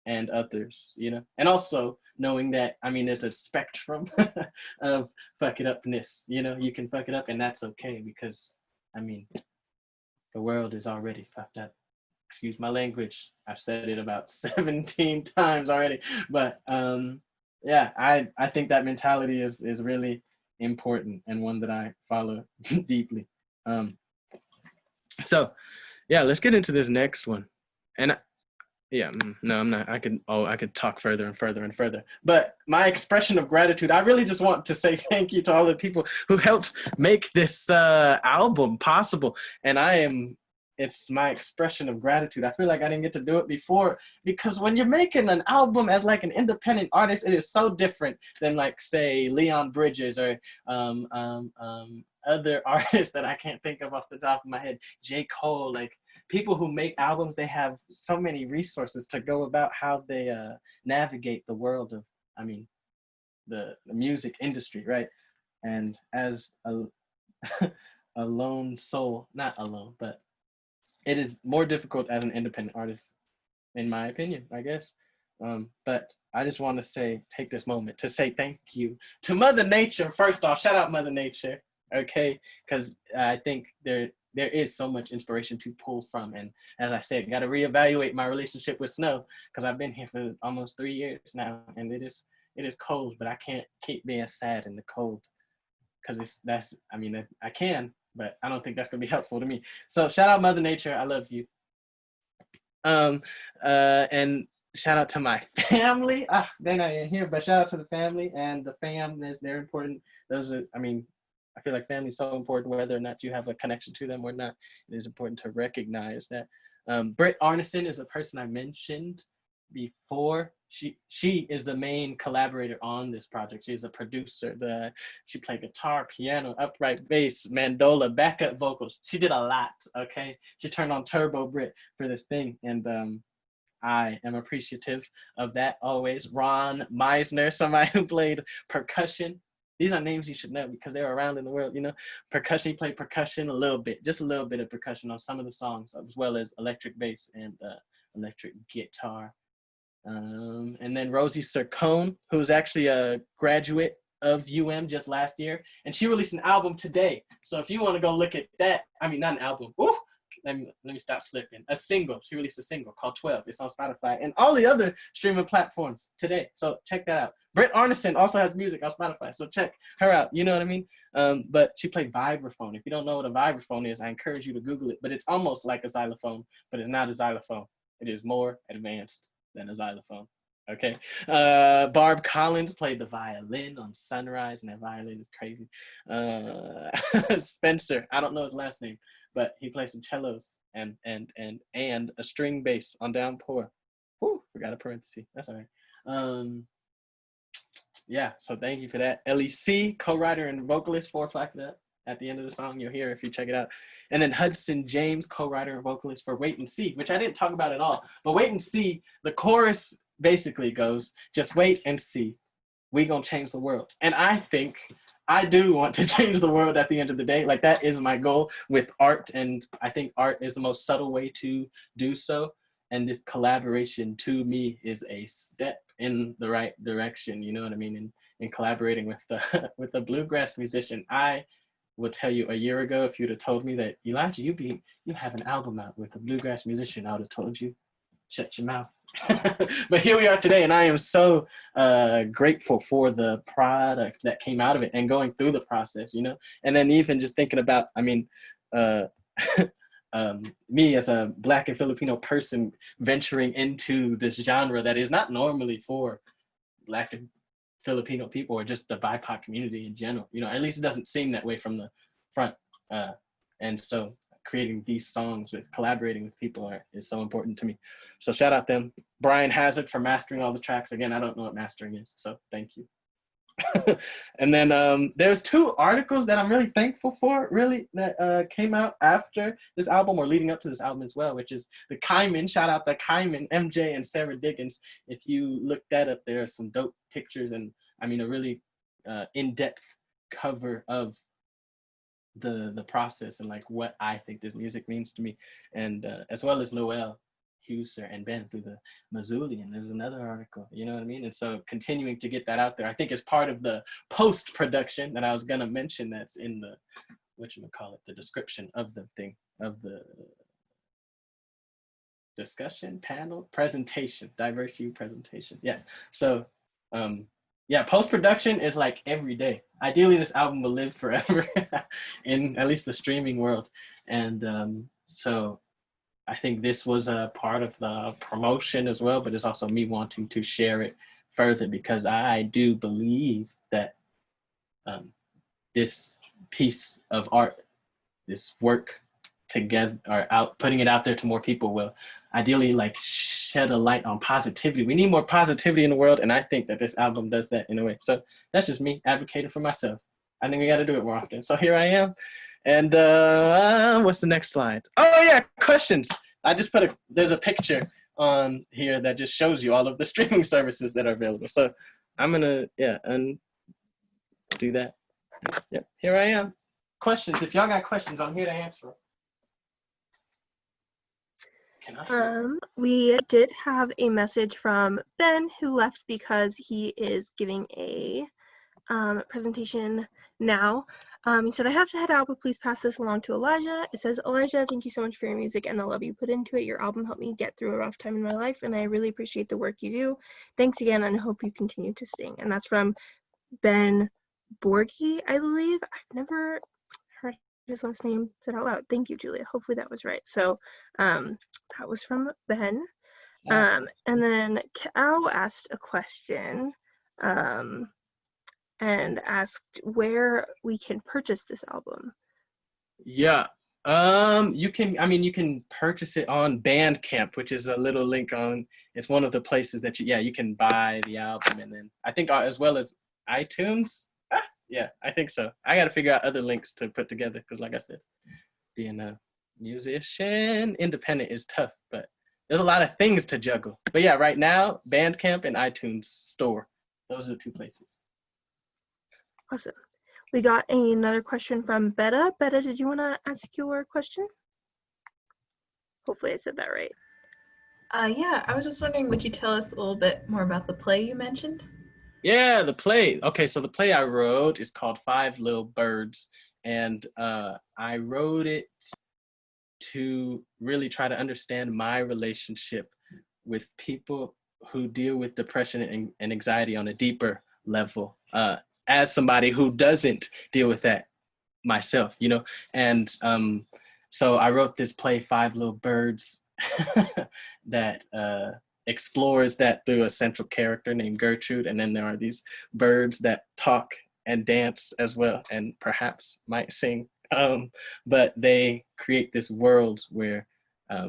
and others, you know, and also knowing that, I mean, there's a spectrum of fuck it upness, you know, you can fuck it up and that's okay because, I mean, the world is already fucked up. Excuse my language. I've said it about 17 times already, but yeah, I think that mentality is really important and one that I follow deeply. So yeah, let's get into this next one. And yeah, no, I'm not. I could talk further and further and further. But my expression of gratitude, I really just want to say thank you to all the people who helped make this album possible. And it's my expression of gratitude. I feel like I didn't get to do it before because when you're making an album as like an independent artist, it is so different than like say Leon Bridges or other artists that I can't think of off the top of my head. J. Cole, like people who make albums, they have so many resources to go about how they navigate the world of, I mean, the music industry, right? And as a, a lone soul, not alone, but it is more difficult as an independent artist, in my opinion, I guess. But I just want to take this moment to say thank you to Mother Nature. First off, shout out Mother Nature, okay? Because I think there is so much inspiration to pull from. And as I said, got to reevaluate my relationship with snow because I've been here for almost 3 years now, and it is cold, but I can't keep being sad in the cold because I can, but I don't think that's gonna be helpful to me. So shout out Mother Nature, I love you. And shout out to my family. They're not in here, but shout out to the family and the fam. They're important. Those are, I mean, I feel like family is so important, whether or not you have a connection to them or not. It is important to recognize that. Britt Arneson is a person I mentioned before. She is the main collaborator on this project. She's a producer. She played guitar, piano, upright bass, mandola, backup vocals. She did a lot. Okay, she turned on Turbo Brit for this thing, and I am appreciative of that always. Ron Meisner, somebody who played percussion. These are names you should know because they're around in the world, you know. Percussion, he played percussion a little bit, just a little bit of percussion on some of the songs, as well as electric bass and electric guitar. And then Rosie Sircone, who's actually a graduate of just last year, and she released an album today. So if you want to go look at that, I mean, not an album. Ooh, let me stop slipping. A single. She released a single called 12. It's on Spotify and all the other streaming platforms today. So check that out. Britt Arneson also has music on Spotify, so check her out. You know what I mean? But she played vibraphone. If you don't know what a vibraphone is, I encourage you to Google it. But it's almost like a xylophone, but it's not a xylophone. It is more advanced than a xylophone. Okay. Barb Collins played the violin on Sunrise, and that violin is crazy. Spencer, I don't know his last name, but he plays some cellos and a string bass on Downpour. Whew, forgot a parenthesis. That's all right. Yeah, so thank you for that. LEC, co-writer and vocalist for Flack That. At the end of the song, you'll hear if you check it out. And then Hudson James, co-writer and vocalist for Wait and See, which I didn't talk about at all. But Wait and See, the chorus basically goes, just wait and see. We gonna change the world. And I think I do want to change the world at the end of the day. Like, that is my goal with art. And I think art is the most subtle way to do so. And this collaboration to me is a step in the right direction. You know what I mean? In collaborating with with a bluegrass musician. I will tell you, a year ago, if you'd have told me that, Elijah, you have an album out with a bluegrass musician, I would have told you, shut your mouth. But here we are today, and I am so grateful for the product that came out of it and going through the process, you know? And then even just thinking about, I mean, me as a Black and Filipino person venturing into this genre that is not normally for Black and Filipino people or just the BIPOC community in general. You know, at least it doesn't seem that way from the front. And so creating these songs with collaborating with people is so important to me. So shout out them. Brian Hazard for mastering all the tracks. Again, I don't know what mastering is, so thank you. And then there's 2 articles that I'm really thankful for, really, that came out after this album or leading up to this album as well, which is the Kaiman. Shout out the Kaiman, MJ and Sarah Diggins. If you look that up, there are some dope pictures and, I mean, a really in-depth cover of the process and like what I think this music means to me. And as well as Noel, producer, and Ben through the Missoulian. There's another article, you know what I mean? And so continuing to get that out there, I think is part of the post-production that I was gonna mention that's in the, whatchamacallit, the description of the thing, of the discussion, panel, presentation, DiverseU presentation. Yeah, so yeah, post-production is like every day. Ideally, this album will live forever in at least the streaming world. And so I think this was a part of the promotion as well, but it's also me wanting to share it further because I do believe that this piece of art, this work together, or putting it out there to more people will ideally like shed a light on positivity. We need more positivity in the world, and I think that this album does that in a way. So that's just me advocating for myself. I think we got to do it more often. So here I am. And what's the next slide? Oh yeah, questions. I just put there's a picture on here that just shows you all of the streaming services that are available. So I'm gonna, yeah, do that. Yep, here I am. Questions, if y'all got questions, I'm here to answer them. We did have a message from Ben who left because he is giving a presentation now. He said, I have to head out, but please pass this along to Elijah. It says, Elijah, thank you so much for your music and the love you put into it. Your album helped me get through a rough time in my life, and I really appreciate the work you do. Thanks again, and I hope you continue to sing. And that's from Ben Borghi, I believe. I've never heard his last name said out loud. Thank you, Julia. Hopefully that was right. So that was from Ben. And then Cal asked a question and asked where we can purchase this album. Yeah, you can purchase it on Bandcamp, which is a little link on, it's one of the places that you can buy the album, and then I think as well as iTunes. Yeah, I think so. I got to figure out other links to put together because, like I said, being a musician independent is tough, but there's a lot of things to juggle. But yeah, right now, Bandcamp and iTunes Store. Those are the two places. Awesome. We got another question from Betta. Betta, did you want to ask your question? Hopefully I said that right. Yeah, I was just wondering, would you tell us a little bit more about the play you mentioned? Yeah, the play. Okay, so the play I wrote is called Five Little Birds, and I wrote it to really try to understand my relationship with people who deal with depression and anxiety on a deeper level, as somebody who doesn't deal with that myself, you know? And so I wrote this play, Five Little Birds, that explores that through a central character named Gertrude, and then there are these birds that talk and dance as well, and perhaps might sing, but they create this world where I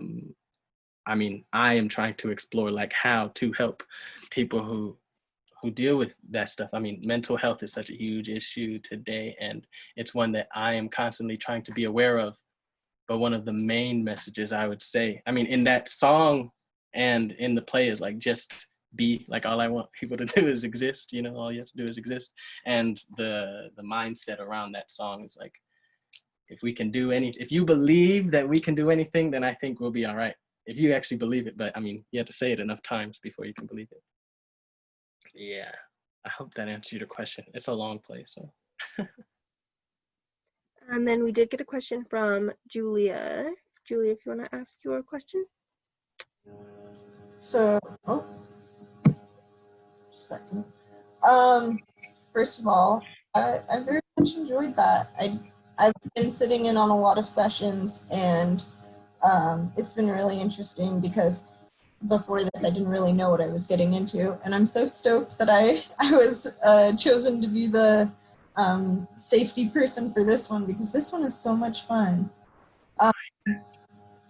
am trying to explore like how to help people who deal with that stuff. I mean, mental health is such a huge issue today, and it's one that I am constantly trying to be aware of. But one of the main messages I would say, I mean, in that song and in the play is like, just be, like, all I want people to do is exist, you know, all you have to do is exist. And the mindset around that song is like, if you believe that we can do anything, then I think we'll be all right. If you actually believe it, but I mean, you have to say it enough times before you can believe it. Yeah, I hope that answered your question. It's a long play, so. And then we did get a question from Julia. Julia, if you want to ask your question. So, second. First of all, I very much enjoyed that. I've been sitting in on a lot of sessions, and it's been really interesting because before this I didn't really know what I was getting into, and I'm so stoked that I was chosen to be the safety person for this one, because this one is so much fun.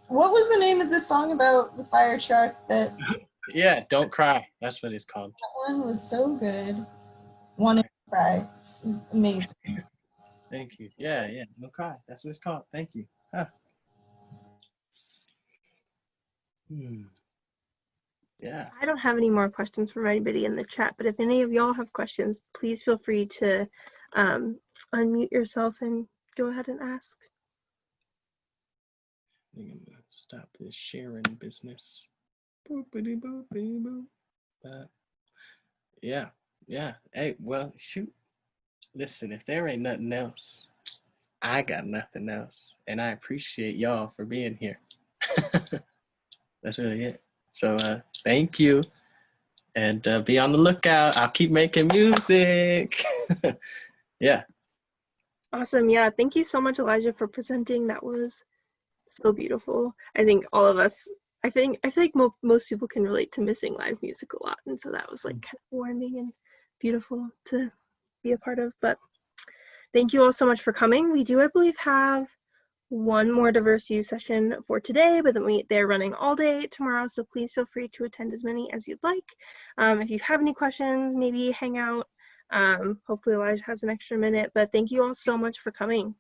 What was the name of the song about the fire truck that? Yeah, Don't Cry. That's what it's called. That one was so good. Wanted to cry. It's amazing. Thank you. Yeah, Don't Cry. That's what it's called. Thank you. Huh. Yeah. I don't have any more questions from anybody in the chat, but if any of y'all have questions, please feel free to unmute yourself and go ahead and ask. I'm gonna stop this sharing business. Boopity boopity boop. Yeah, yeah. Hey, well, shoot. Listen, if there ain't nothing else, I got nothing else. And I appreciate y'all for being here. That's really it. So thank you. And be on the lookout. I'll keep making music. Yeah. Awesome. Yeah. Thank you so much, Elijah, for presenting. That was so beautiful. I think all of us, I feel like most people can relate to missing live music a lot. And so that was like kind of warming and beautiful to be a part of. But thank you all so much for coming. We do, I believe, have one more DiverseU session for today, but then they're running all day tomorrow, so please feel free to attend as many as you'd like. If you have any questions, maybe hang out. Hopefully Elijah has an extra minute, but thank you all so much for coming.